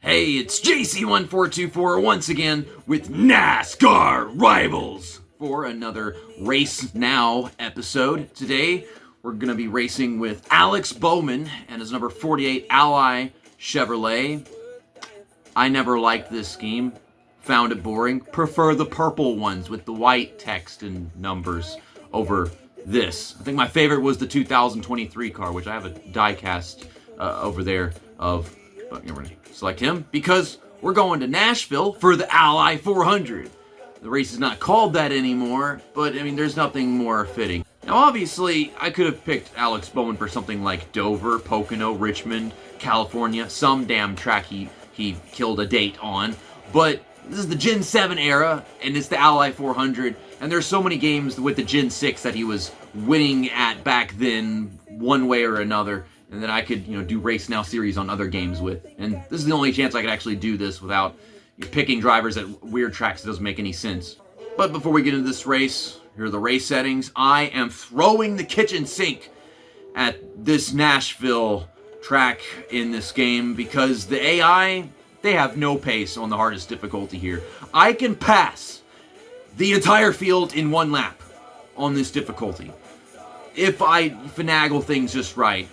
Hey, it's JC1424 once again with NASCAR Rivals for another Race Now episode. Today, we're going to be racing with Alex Bowman and his number 48 Ally Chevrolet. I never liked this scheme. Found it boring. Prefer the purple ones with the white text and numbers over this. I think my favorite was the 2023 car, which I have a die-cast over there of, but we're going to select him because we're going to Nashville for the Ally 400. The race is not called that anymore, but I mean, there's nothing more fitting. Now, obviously, I could have picked Alex Bowman for something like Dover, Pocono, Richmond, California, some damn track he killed a date on, but this is the Gen 7 era, and it's the Ally 400, and there's so many games with the Gen 6 that he was winning at back then, one way or another, and then I could, do Race Now series on other games with. And this is the only chance I could actually do this without picking drivers at weird tracks that doesn't make any sense. But before we get into this race, here are the race settings. I am throwing the kitchen sink at this Nashville track in this game because the AI, they have no pace on the hardest difficulty here. I can pass the entire field in one lap on this difficulty if I finagle things just right.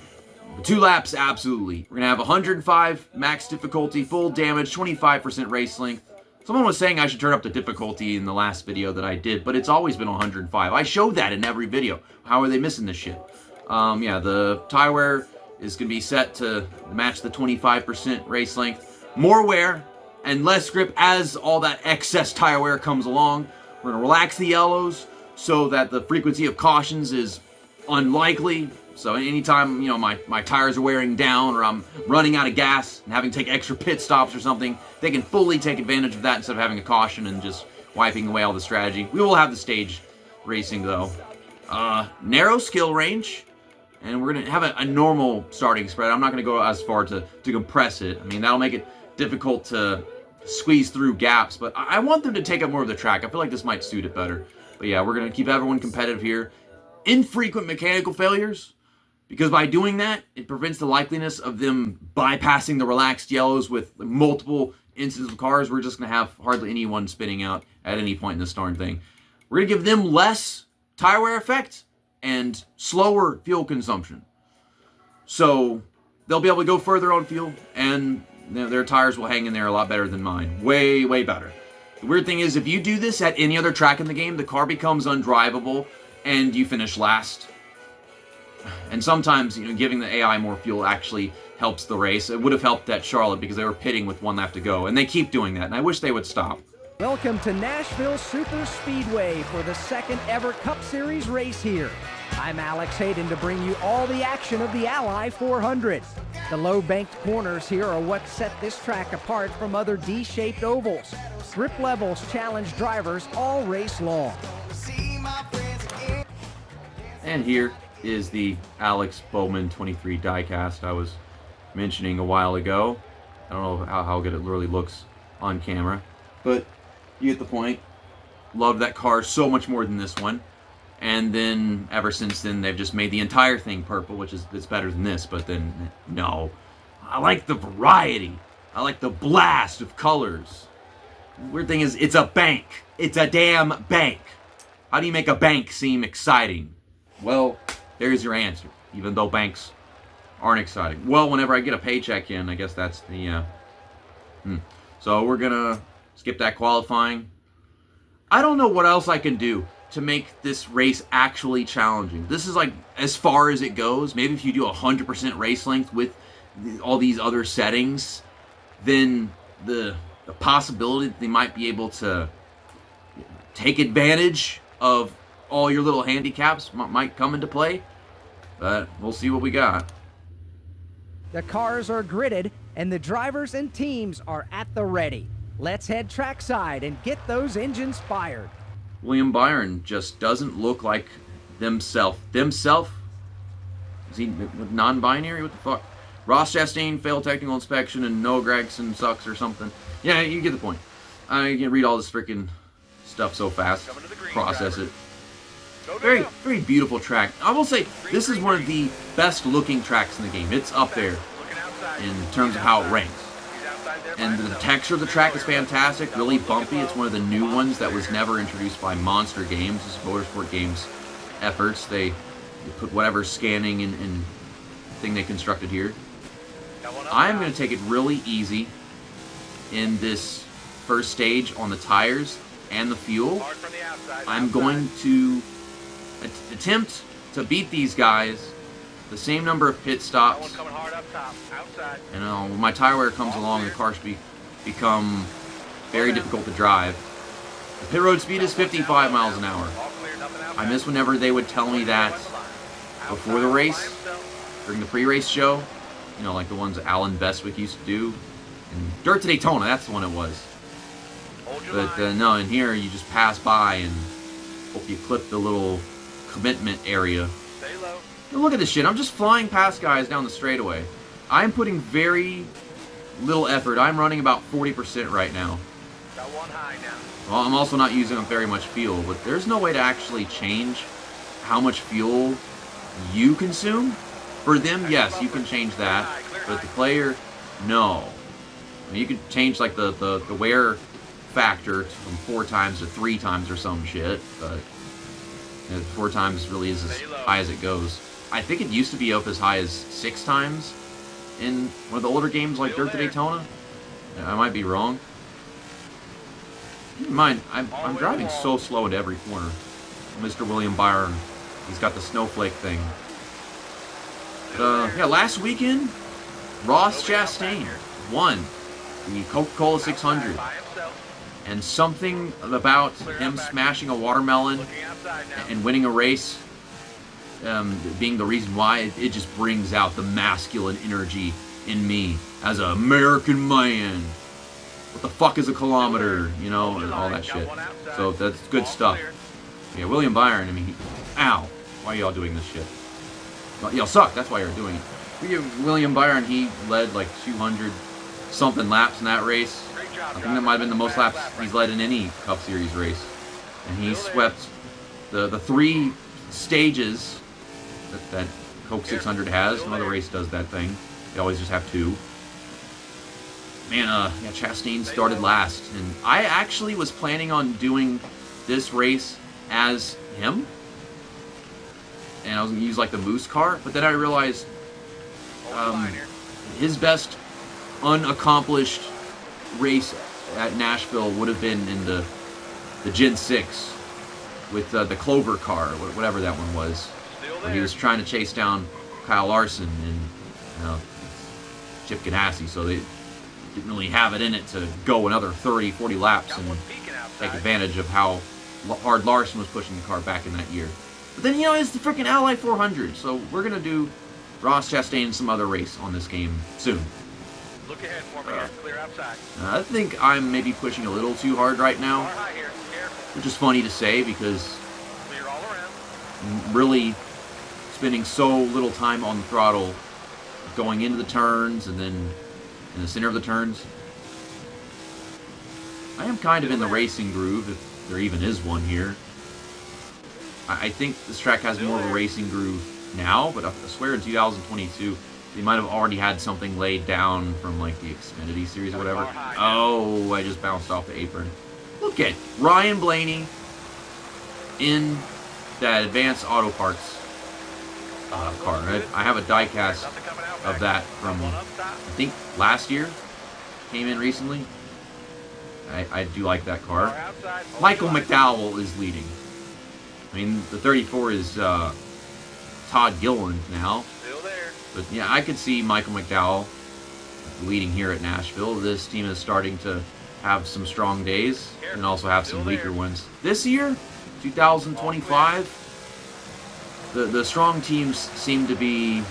2 laps, absolutely. We're going to have 105 max difficulty, full damage, 25% race length. Someone was saying I should turn up the difficulty in the last video that I did, but it's always been 105. I showed that in every video. How are they missing this shit? Yeah, the tire wear is going to be set to match the 25% race length. More wear and less grip as all that excess tire wear comes along. We're going to relax the yellows so that the frequency of cautions is unlikely. So anytime, my tires are wearing down or I'm running out of gas and having to take extra pit stops or something, they can fully take advantage of that instead of having a caution and just wiping away all the strategy. We will have the stage racing, though. Narrow skill range, and we're going to have a normal starting spread. I'm not going to go as far to compress it. I mean, that'll make it difficult to squeeze through gaps, but I want them to take up more of the track. I feel like this might suit it better. But yeah, we're going to keep everyone competitive here. Infrequent mechanical failures, because by doing that, it prevents the likeliness of them bypassing the relaxed yellows with multiple instances of cars. We're just going to have hardly anyone spinning out at any point in this darn thing. We're going to give them less tire wear effect and slower fuel consumption. So they'll be able to go further on fuel, and their tires will hang in there a lot better than mine. Way, way better. The weird thing is, if you do this at any other track in the game, the car becomes undrivable and you finish last. And sometimes, giving the AI more fuel actually helps the race. It would have helped at Charlotte because they were pitting with 1 lap to go. And they keep doing that, and I wish they would stop. Welcome to Nashville Super Speedway for the 2nd ever Cup Series race here. I'm Alex Hayden to bring you all the action of the Ally 400. The low banked corners here are what set this track apart from other D-shaped ovals. Grip levels challenge drivers all race long. And here is the Alex Bowman 23 diecast I was mentioning a while ago. I don't know how good it really looks on camera, but you get the point. Love that car so much more than this one. And then ever since then, they've just made the entire thing purple, which is it's better than this, but then no. I like the variety. I like the blast of colors. The weird thing is, it's a bank. It's a damn bank. How do you make a bank seem exciting? Well, there's your answer, even though banks aren't exciting. Well, whenever I get a paycheck in, I guess that's the, So we're gonna skip that qualifying. I don't know what else I can do to make this race actually challenging. This is like as far as it goes. Maybe if you do 100% race length with all these other settings, then the possibility that they might be able to take advantage of all your little handicaps might come into play, but we'll see what we got. The cars are gridded and the drivers and teams are at the ready. Let's head trackside and get those engines fired. William Byron just doesn't look like themself. Themself? Is he non-binary? What the fuck? Ross Chastain failed technical inspection and Noah Gragson sucks or something. Yeah, you get the point. I can read all this freaking stuff so fast. Process it. Very, very beautiful track. I will say, this is one of the best looking tracks in the game. It's up there in terms of how it ranks. And the texture of the track is fantastic, really bumpy. It's one of the new ones that was never introduced by Monster Games, this Motorsport Games efforts. They put whatever scanning and thing they constructed here. I'm going to take it really easy in this first stage on the tires and the fuel. I'm going to attempt to beat these guys the same number of pit stops. And when my tire wear comes along, the car should become very difficult to drive. The pit road speed is 55 miles an hour. I miss whenever they would tell me that before the race, during the pre-race show, you know, like the ones Alan Bestwick used to do. And Dirt to Daytona, that's the one it was. But no, in here you just pass by and hope you clip the little commitment area. And look at this shit, I'm just flying past guys down the straightaway. I'm putting very little effort. I'm running about 40% right now. Well, I'm also not using very much fuel, but there's no way to actually change how much fuel you consume. For them, yes, you can change that, but the player, no. I mean, you could change like the wear factor from 4 times to 3 times or some shit, but 4 times really is as high as it goes. I think it used to be up as high as 6 times in one of the older games like Dirt to Daytona. I might be wrong. Keep in mind, I'm driving so slow into every corner. Mr. William Byron, he's got the snowflake thing. Yeah, last weekend, Ross Chastain won the Coca-Cola 600. And something about him smashing a watermelon and winning a race being the reason why, it just brings out the masculine energy in me as an American man. What the fuck is a kilometer? You know, and all that shit. So that's good stuff. Yeah, William Byron, I mean, ow. Why are y'all doing this shit? Y'all suck, that's why you're doing it. William Byron, he led like 200-something laps in that race. I think that might have been the most laps he's led in any Cup Series race. And he swept the 3 stages that Coke 600 has. No other race does that thing. They always just have 2. Man, yeah, Chastain started last. And I actually was planning on doing this race as him. And I was going to use like the Moose car. But then I realized his best unaccomplished race at Nashville would have been in the Gen 6 with the Clover car, whatever that one was, where he was trying to chase down Kyle Larson and Chip Ganassi, so they didn't really have it in it to go another 30, 40 laps and take advantage of how hard Larson was pushing the car back in that year. But then, it's the freaking Ally 400, so we're going to do Ross Chastain and some other race on this game soon. Look ahead for me, clear outside. I think I'm maybe pushing a little too hard right now, which is funny to say because I'm really spending so little time on the throttle going into the turns and then in the center of the turns. I am kind of in the racing groove, if there even is one here. I think this track has more of a racing groove now, but I swear in 2022 they might have already had something laid down from like the Xfinity series or whatever. Oh, I just bounced off the apron. Look at Ryan Blaney in that Advanced Auto Parts car. I have a diecast of that from, I think, last year. Came in recently. I do like that car. Michael McDowell is leading. I mean, the 34 is Todd Gilliland now. But yeah, I could see Michael McDowell leading here at Nashville. This team is starting to have some strong days and also have some weaker ones. This year, 2025, the strong teams seem to be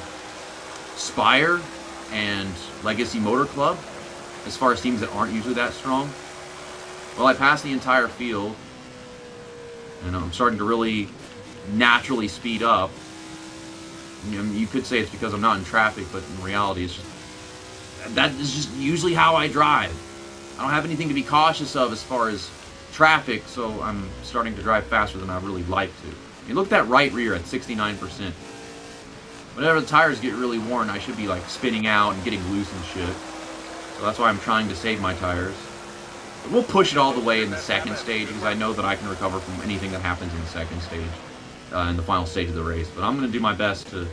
Spire and Legacy Motor Club, as far as teams that aren't usually that strong. Well, I passed the entire field, and I'm starting to really naturally speed up. You could say it's because I'm not in traffic, but in reality, that is just usually how I drive. I don't have anything to be cautious of as far as traffic, so I'm starting to drive faster than I really like to. Look at that right rear at 69%. Whenever the tires get really worn, I should be like spinning out and getting loose and shit. So that's why I'm trying to save my tires. But we'll push it all the way in the second stage because I know that I can recover from anything that happens in the second stage, in the final stage of the race. But I'm going to do my best to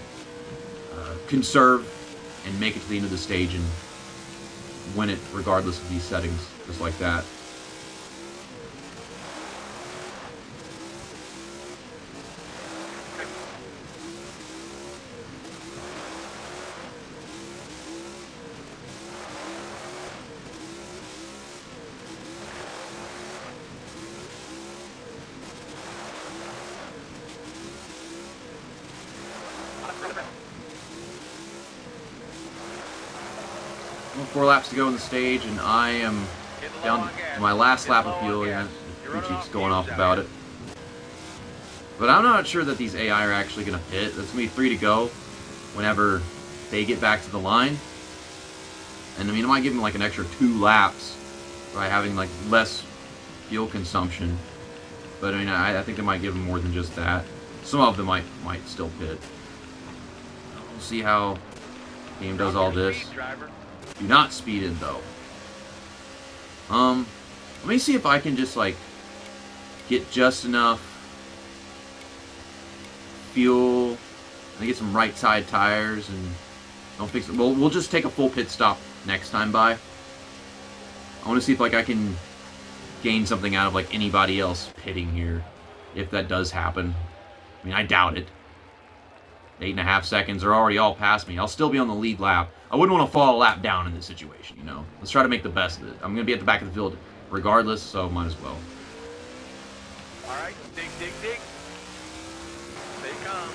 conserve and make it to the end of the stage and win it regardless of these settings, just like that. Well, 4 laps to go in the stage, and I am down to my last lap of fuel. Richie's going off about it. But I'm not sure that these AI are actually going to pit. That's going to be 3 to go whenever they get back to the line. And I mean, I might give them like an extra 2 laps by having like less fuel consumption. But I mean, I think they might give them more than just that. Some of them might still pit. We'll see how the game does all this. Do not speed in though. Let me see if I can just like get just enough fuel and get some right side tires and don't fix it. Well, we'll just take a full pit stop next time by. I want to see if like I can gain something out of like anybody else pitting here, if that does happen. I mean, I doubt it. 8.5 seconds are already all past me. I'll still be on the lead lap. I wouldn't want to fall a lap down in this situation, you know. Let's try to make the best of it. I'm going to be at the back of the field regardless, so might as well. Alright, dig, dig, dig. They come.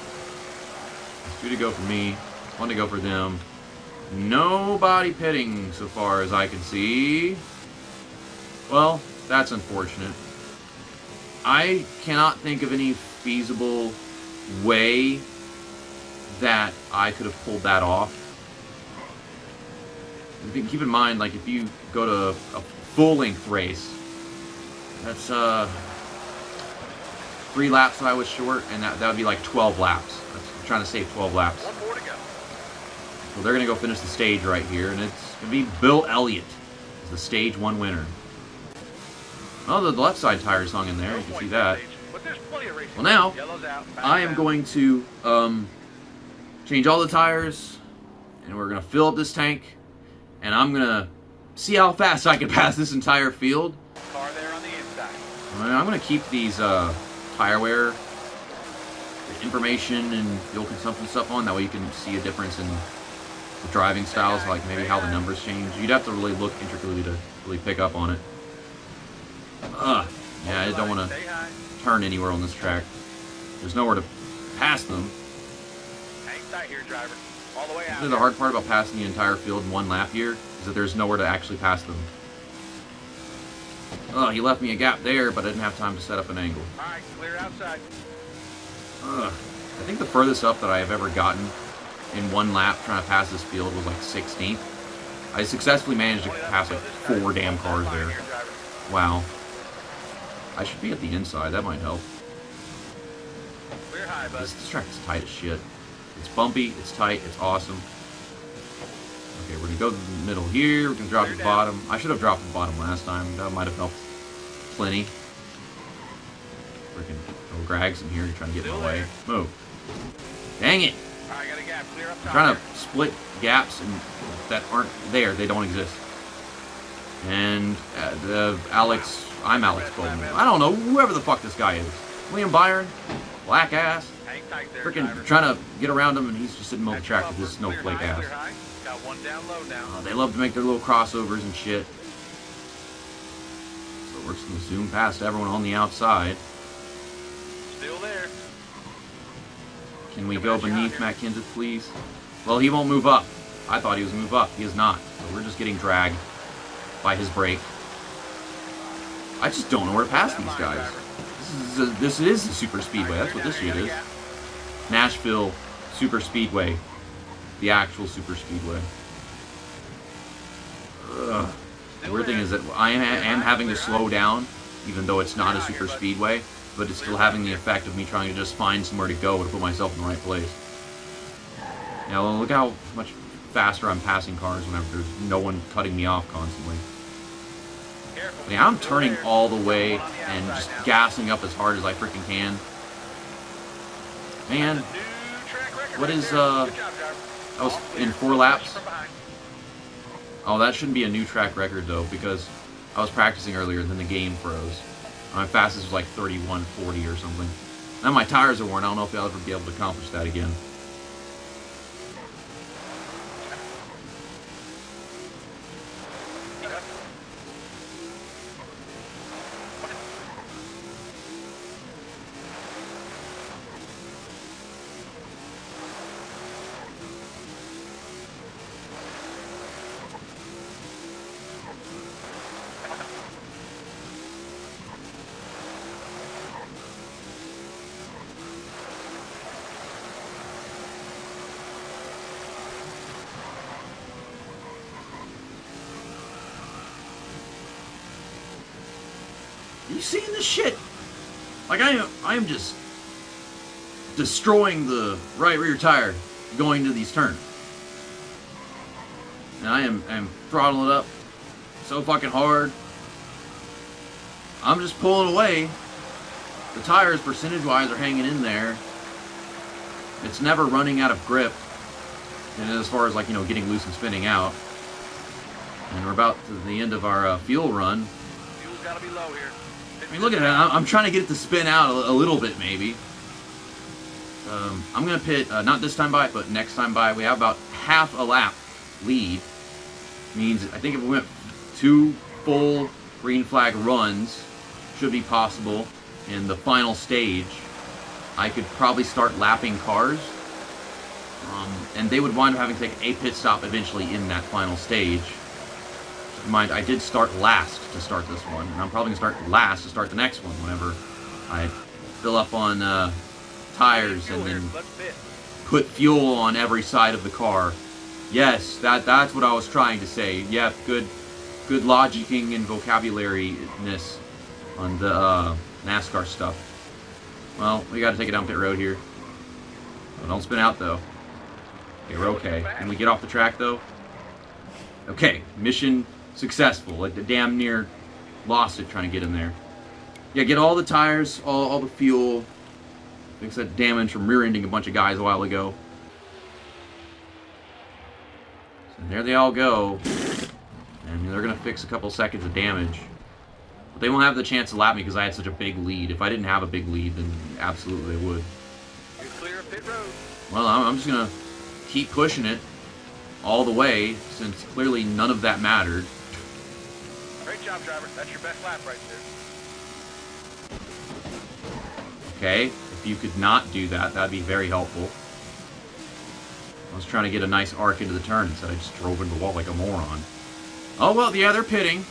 It's 2 to go for me. 1 to go for them. Nobody pitting so far as I can see. Well, that's unfortunate. I cannot think of any feasible way that I could have pulled that off. Keep in mind, like, if you go to a full-length race, that's 3 laps that I was short, and that would be like 12 laps. I'm trying to save 12 laps. 1 more to go. So they're going to go finish the stage right here, and it's going to be Bill Elliott as the stage 1 winner. Oh, the left side tires hung in there. You can see that. Well, now, I am going to change all the tires, and we're going to fill up this tank, and I'm going to see how fast I can pass this entire field. Car there on the inside. I'm going to keep these tire wear information and fuel consumption stuff on. That way you can see a difference in the driving styles, like maybe how the numbers change. You'd have to really look intricately to really pick up on it. Yeah, I don't want to turn anywhere on this track. There's nowhere to pass them. Hang tight here, driver. All the way out. The hard part about passing the entire field in 1 lap here is that there's nowhere to actually pass them. Oh, he left me a gap there, but I didn't have time to set up an angle. Alright, clear outside. I think the furthest up that I have ever gotten in 1 lap trying to pass this field was like 16th. I successfully managed to pass like 4 damn cars there. Wow. I should be at the inside, that might help. Clear high, bud. This track is tight as shit. It's bumpy, it's tight, it's awesome. Okay, we're gonna go to the middle here, we're gonna drop the bottom. I should have dropped the bottom last time, that might have helped plenty. Freaking Grags in here trying to get in my way. Move. Dang it! Alright, got a gap. Clear up top. I'm trying to split gaps and that aren't there, they don't exist. And I'm Alex Bowman. I don't know, whoever the fuck this guy is. William Byron? Black ass? Hang tight there, Freaking driver. trying to get around him and he's just sitting on the track with this snowflake ass. Clear high. Got 1 down low now. They love to make their little crossovers and shit. So we're just going to zoom past everyone on the outside. Still there. Can we go beneath Matt Kenseth, please? Well, he won't move up. I thought he was move up. He is not. So we're just getting dragged by his brake. I just don't know where to pass these guys. This is a super speedway. That's what this shit is. Nashville Super Speedway. The actual super speedway. Ugh. The weird thing is that I am having to slow down, even though it's not a super speedway, but it's still having the effect of me trying to just find somewhere to go to put myself in the right place. Now look how much faster I'm passing cars whenever there's no one cutting me off constantly. Careful. Yeah, I'm turning all the way and just gassing up as hard as I freaking can. Man, what is, I was in 4 laps. Oh, that shouldn't be a new track record, though, because I was practicing earlier and then the game froze. My fastest was like 31:40 or something. Now my tires are worn. I don't know if I'll ever be able to accomplish that again. You seeing this shit? Like I am just destroying the right rear tire going to these turns. And I'm throttling it up so fucking hard. I'm just pulling away. The tires, percentage-wise, are hanging in there. It's never running out of grip. And as far as, like, you know, getting loose and spinning out. And we're about to the end of our fuel run. Fuel's gotta be low here. I mean, look at it. I'm trying to get it to spin out a little bit, maybe. I'm going to pit, not this time by, but next time by. We have about half a lap lead. Means, I think if we went 2 full green flag runs, should be possible. In the final stage, I could probably start lapping cars. And they would wind up having to take a pit stop eventually in that final stage. Keep in mind, I did start last to start this one, and I'm probably going to start last to start the next one whenever I fill up on tires and then put fuel on every side of the car. Yes, that's what I was trying to say. Yep, good logicking and vocabulary-ness on the NASCAR stuff. Well, we got to take it down pit road here. Oh, don't spin out, though. Okay, we're okay. Can we get off the track, though? Okay, mission successful. Like, damn near lost it trying to get in there. Yeah, get all the tires, all the fuel. Fix that damage from rear-ending a bunch of guys a while ago. So there they all go. And they're going to fix a couple seconds of damage. But they won't have the chance to lap me because I had such a big lead. If I didn't have a big lead, then absolutely they would. You're clear of pit road. Well, I'm just going to keep pushing it all the way, since clearly none of that mattered. Great job, driver. That's your best lap right there. Okay, if you could not do that, that'd be very helpful. I was trying to get a nice arc into the turn, instead I just drove into the wall like a moron. Oh, well, yeah, they're pitting.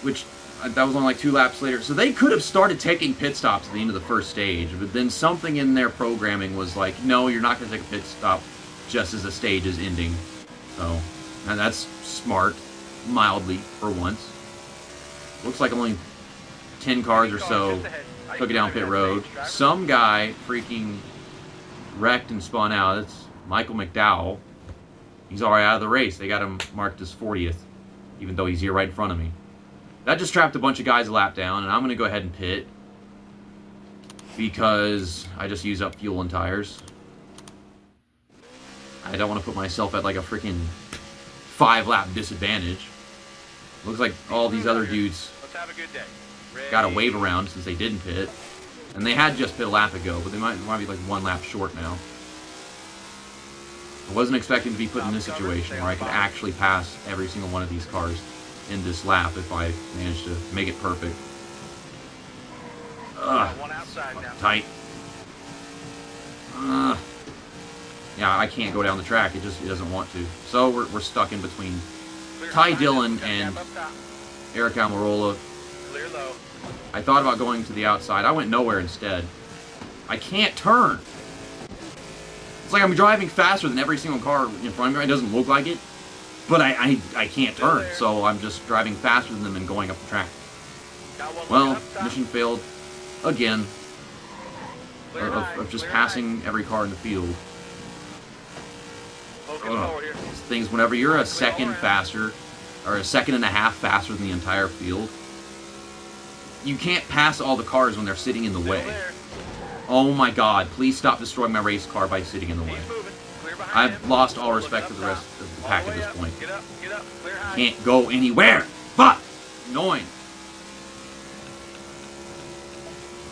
Which, that was only like 2 laps later. So they could have started taking pit stops at the end of the first stage, but then something in their programming was like, no, you're not going to take a pit stop just as the stage is ending. So, and that's smart, mildly, for once. Looks like only 10 cars or so took it down pit road. Some guy freaking wrecked and spun out. It's Michael McDowell. He's already out of the race. They got him marked as 40th, even though he's here right in front of me. That just trapped a bunch of guys a lap down, and I'm going to go ahead and pit because I just used up fuel and tires. I don't want to put myself at like a freaking 5-lap disadvantage. Looks like all these other dudes got a wave around since they didn't pit. And they had just pit a lap ago, but they might be like 1 lap short now. I wasn't expecting to be put in this situation where I could actually pass every single one of these cars in this lap if I managed to make it perfect. Ugh, tight. Yeah, I can't go down the track. It doesn't want to. So we're stuck in between Ty Dillon and Eric Almirola. I thought about going to the outside. I went nowhere instead. I can't turn. It's like I'm driving faster than every single car in front of me. It doesn't look like it. But I can't turn, so I'm just driving faster than them and going up the track. Well, mission failed again. Of just passing every car in the field. These things, whenever you're a second faster, or a second and a half faster than the entire field, you can't pass all the cars when they're sitting in the way. Oh my god, please stop destroying my race car by sitting in the way. I've lost all respect for the rest of the pack at this point. Can't go anywhere! Fuck! Annoying.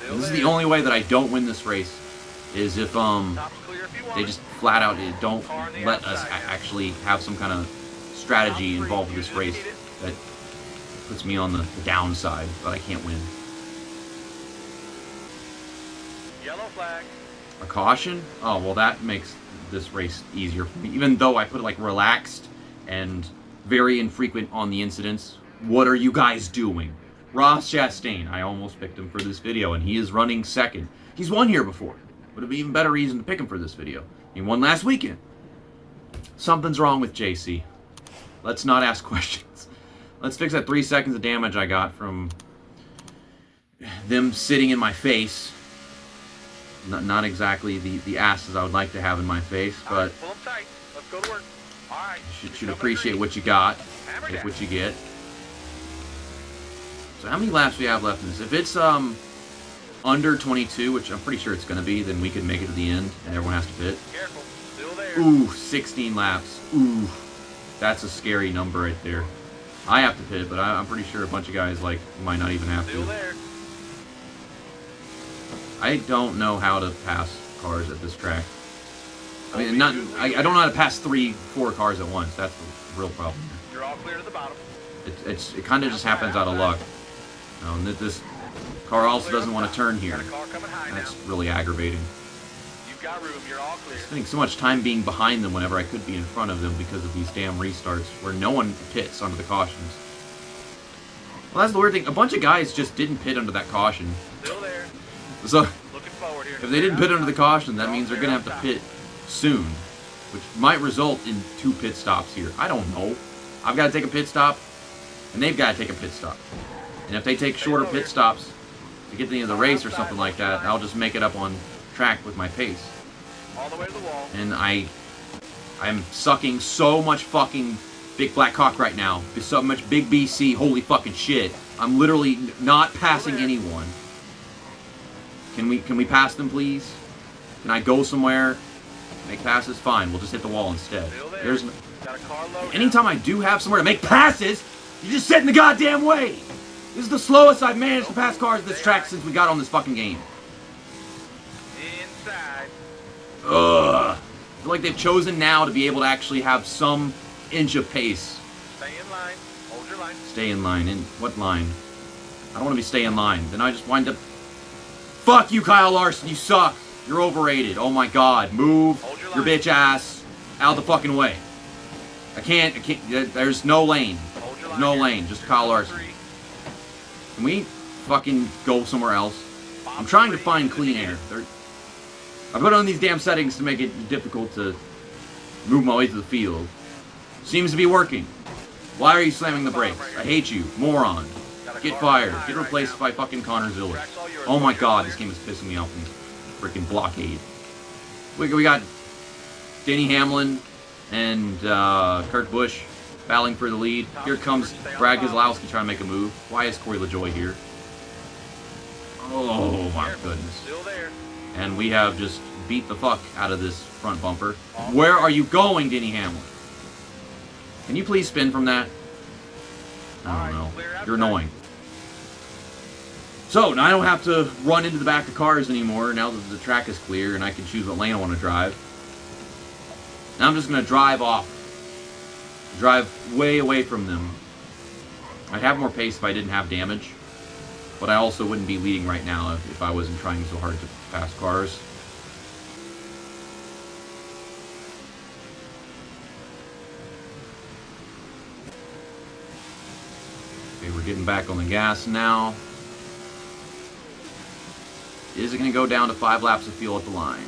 This is the only way that I don't win this race, is if they just flat out don't let us actually have some kind of strategy involved with this race that puts me on the downside, but I can't win. Yellow flag. A caution? Oh, well that makes this race easier for me. Even though I put it like relaxed and very infrequent on the incidents. What are you guys doing? Ross Chastain, I almost picked him for this video, and he is running second. He's won here before. Would have been even better reason to pick him for this video. He won last weekend. Something's wrong with JC. Let's not ask questions. Let's fix that 3 seconds of damage I got from them sitting in my face. Not exactly the asses I would like to have in my face, but Pull them tight. Let's go to work. All right. you should appreciate what you got, take what you get. So how many laps do we have left in this? If it's under 22, which I'm pretty sure it's going to be, then we can make it to the end, and everyone has to pit. Careful. Still there. Ooh, 16 laps. Ooh, that's a scary number right there. I have to pit, but I'm pretty sure a bunch of guys might not even have Still to. there. I don't know how to pass cars at this track. I mean, I don't know how to pass 3-4 cars at once. That's the real problem. You're all clear to the bottom. It kind of just happens out of luck. And this car also doesn't want to turn here. Got a car coming high That's now. really aggravating. You've got room. You're all clear. Spending so much time being behind them whenever I could be in front of them because of these damn restarts where no one pits under the cautions. Well, that's the weird thing. A bunch of guys just didn't pit under that caution. Still there. So Looking forward here. if they didn't pit under the caution, that means they're going to have to pit soon, which might result in 2 pit stops here. I don't know. I've got to take a pit stop, and they've got to take a pit stop. And if they take shorter pit stops to get to the end of the race or something like that, I'll just make it up on track with my pace. All the way to the wall. And I'm sucking so much fucking big black cock right now. There's so much big BC. Holy fucking shit! I'm literally not passing anyone. Can we pass them, please? Can I go somewhere? Make passes? Fine. We'll just hit the wall instead. There's no, Got a car low. anytime I do have somewhere to make passes, you just sit in the goddamn way. This is the slowest I've managed to pass cars at this track since we got on this fucking game. Inside. Ugh. I feel like they've chosen now to be able to actually have some inch of pace. Stay in line. Hold your line. Stay in line. In what line? I don't want to be stay in line. Then I just wind up... Fuck you, Kyle Larson. You suck. You're overrated. Oh my god. Move your bitch ass out of the fucking way. I can't. There's no lane. Hold your There's line no here. lane. Just Kyle Larson. 3. Can we fucking go somewhere else? I'm trying to find clean air. I put on these damn settings to make it difficult to move my way through the field. Seems to be working. Why are you slamming the brakes? I hate you, moron. Get fired. Get replaced by fucking Connor Ziller. Oh my god, this game is pissing me off in freaking blockade. We got Denny Hamlin and Kurt Busch battling for the lead. Here comes Brad Keselowski trying to make a move. Why is Corey LaJoie here? Oh my goodness. Still there. And we have just beat the fuck out of this front bumper. Where are you going, Denny Hamlin? Can you please spin from that? I don't know. You're annoying. So, now I don't have to run into the back of cars anymore now that the track is clear and I can choose what lane I want to drive. Now I'm just going to drive off. Drive way away from them. I'd have more pace if I didn't have damage. But I also wouldn't be leading right now if I wasn't trying so hard to pass cars. Okay, we're getting back on the gas now. Is it going to go down to 5 laps of fuel at the line?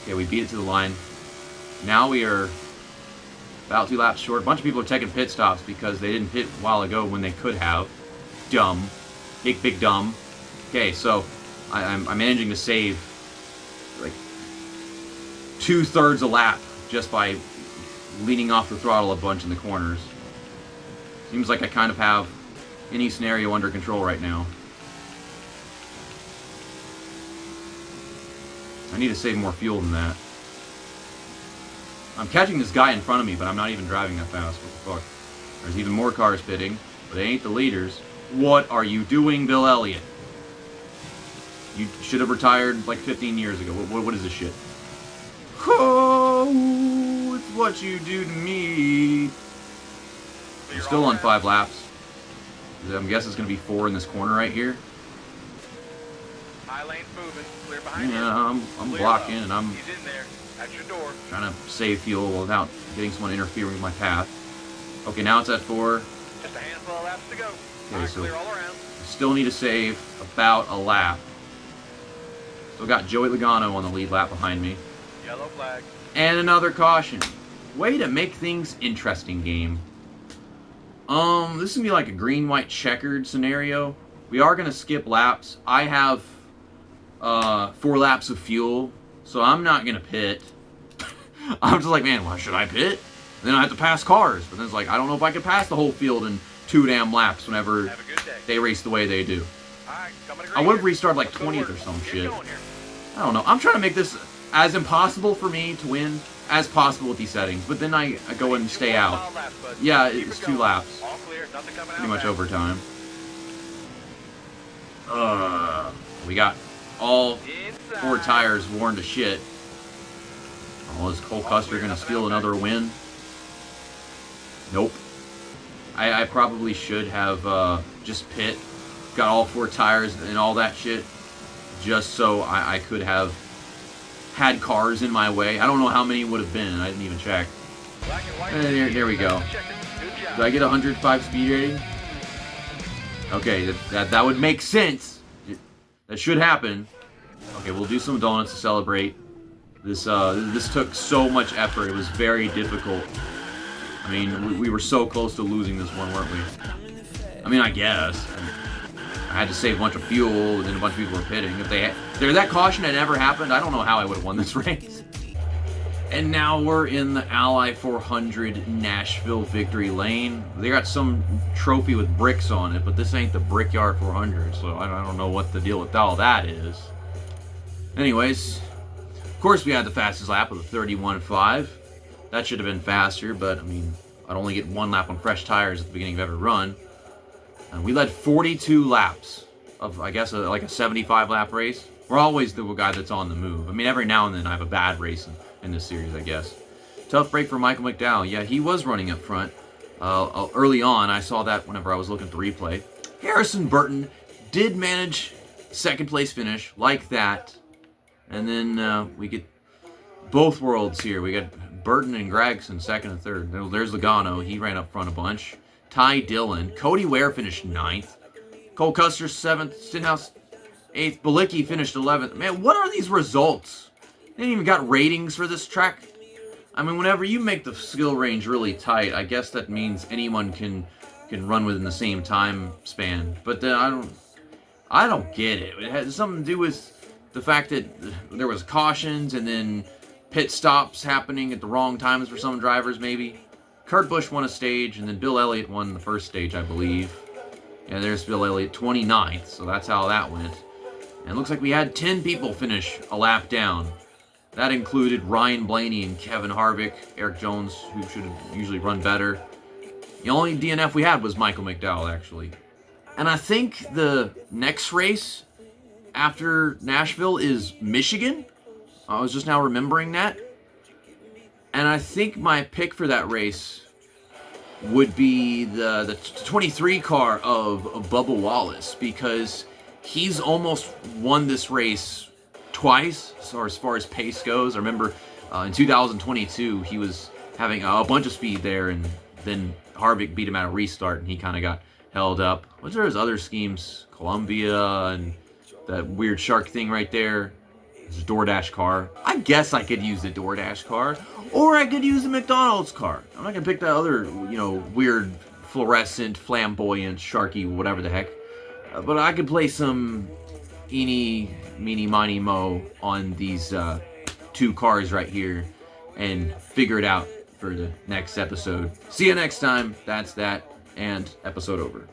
Okay, we beat it to the line. Now we are about 2 laps short. A bunch of people are taking pit stops because they didn't pit a while ago when they could have. Dumb. Big dumb. Okay, so I'm managing to save like 2/3 a lap just by leaning off the throttle a bunch in the corners. Seems like I kind of have any scenario under control right now. I need to save more fuel than that. I'm catching this guy in front of me, but I'm not even driving that fast. What the fuck? There's even more cars pitting, but they ain't the leaders. What are you doing, Bill Elliott? You should have retired like 15 years ago. What is this shit? Oh, it's what you do to me. I'm still on 5 laps. I'm guessing it's going to be 4 in this corner right here. High lane's moving. Clear behind you. Yeah, I'm blocking and I'm He's in there. At your door. trying to save fuel without getting someone interfering with my path. Okay, now it's at 4. Just a handful of laps to go. Okay, so Clear all around. still need to save about a lap. Still got Joey Logano on the lead lap behind me. Yellow flag. And another caution. Way to make things interesting, game. This is gonna be like a green-white checkered scenario. We are gonna skip laps. I have 4 laps of fuel, so I'm not gonna pit. I'm just like, man, why should I pit? Then I have to pass cars. But then it's like, I don't know if I could pass the whole field in 2 damn laps whenever Have a good day. they race the way they do. Alright, coming to I green would have here. restarted like Let's go to 20th work. or some Get shit. going here. I don't know. I'm trying to make this as impossible for me to win as possible with these settings. But then I go and stay Two more out. solid laps, bud. Yeah, Keep it's it 2 going. laps. All clear. Nothing coming Pretty out much now. overtime. We got all 4 Inside. tires worn to shit. Oh, is Cole Custer going to steal another win? Nope. I probably should have just pit, got all 4 tires and all that shit, just so I could have had cars in my way. I don't know how many would have been. I didn't even check. Black and white. There we go. Check it. Good job. Did I get 105 speed rating? Okay, that would make sense. That should happen. Okay, we'll do some donuts to celebrate. This took so much effort. It was very difficult. I mean, we were so close to losing this one, weren't we? I mean, I guess. I had to save a bunch of fuel, and then a bunch of people were pitting. If that caution had never happened, I don't know how I would have won this race. And now we're in the Ally 400 Nashville victory lane. They got some trophy with bricks on it, but this ain't the Brickyard 400, so I don't know what the deal with all that is. Anyways, of course we had the fastest lap with a 31.5. That should have been faster, but I mean, I'd only get 1 lap on fresh tires at the beginning of every run. And we led 42 laps of, I guess, like a 75 lap race. We're always the guy that's on the move. I mean, every now and then I have a bad race in this series, I guess. Tough break for Michael McDowell. Yeah, he was running up front early on. I saw that whenever I was looking at the replay. Harrison Burton did manage second place finish like that. And then we get both worlds here. We got Burton and Gregson second and third. There's Logano. He ran up front a bunch. Ty Dillon. Cody Ware finished 9th. Cole Custer 7th. Stenhouse 8th. Balicki finished 11th. Man, what are these results? They ain't even got ratings for this track. I mean, whenever you make the skill range really tight, I guess that means anyone can run within the same time span. But I don't get it. It has something to do with the fact that there was cautions and then pit stops happening at the wrong times for some drivers, maybe. Kurt Busch won a stage, and then Bill Elliott won the first stage, I believe. And there's Bill Elliott, 29th, so that's how that went. And it looks like we had 10 people finish a lap down. That included Ryan Blaney and Kevin Harvick, Eric Jones, who should have usually run better. The only DNF we had was Michael McDowell, actually. And I think the next race after Nashville is Michigan. I was just now remembering that. And I think my pick for that race would be the 23 car of Bubba Wallace, because he's almost won this race twice as far as pace goes. I remember in 2022 he was having a bunch of speed there, and then Harvick beat him at a restart and he kind of got held up. Was there his other schemes? Columbia and that weird shark thing right there. His DoorDash car. I guess I could use the DoorDash car, or I could use the McDonald's car. I'm not gonna pick that other, weird fluorescent, flamboyant, sharky, whatever the heck. But I could play some eeny, meeny, miny, mo on these two cars right here and figure it out for the next episode. See you next time. That's that, and episode over.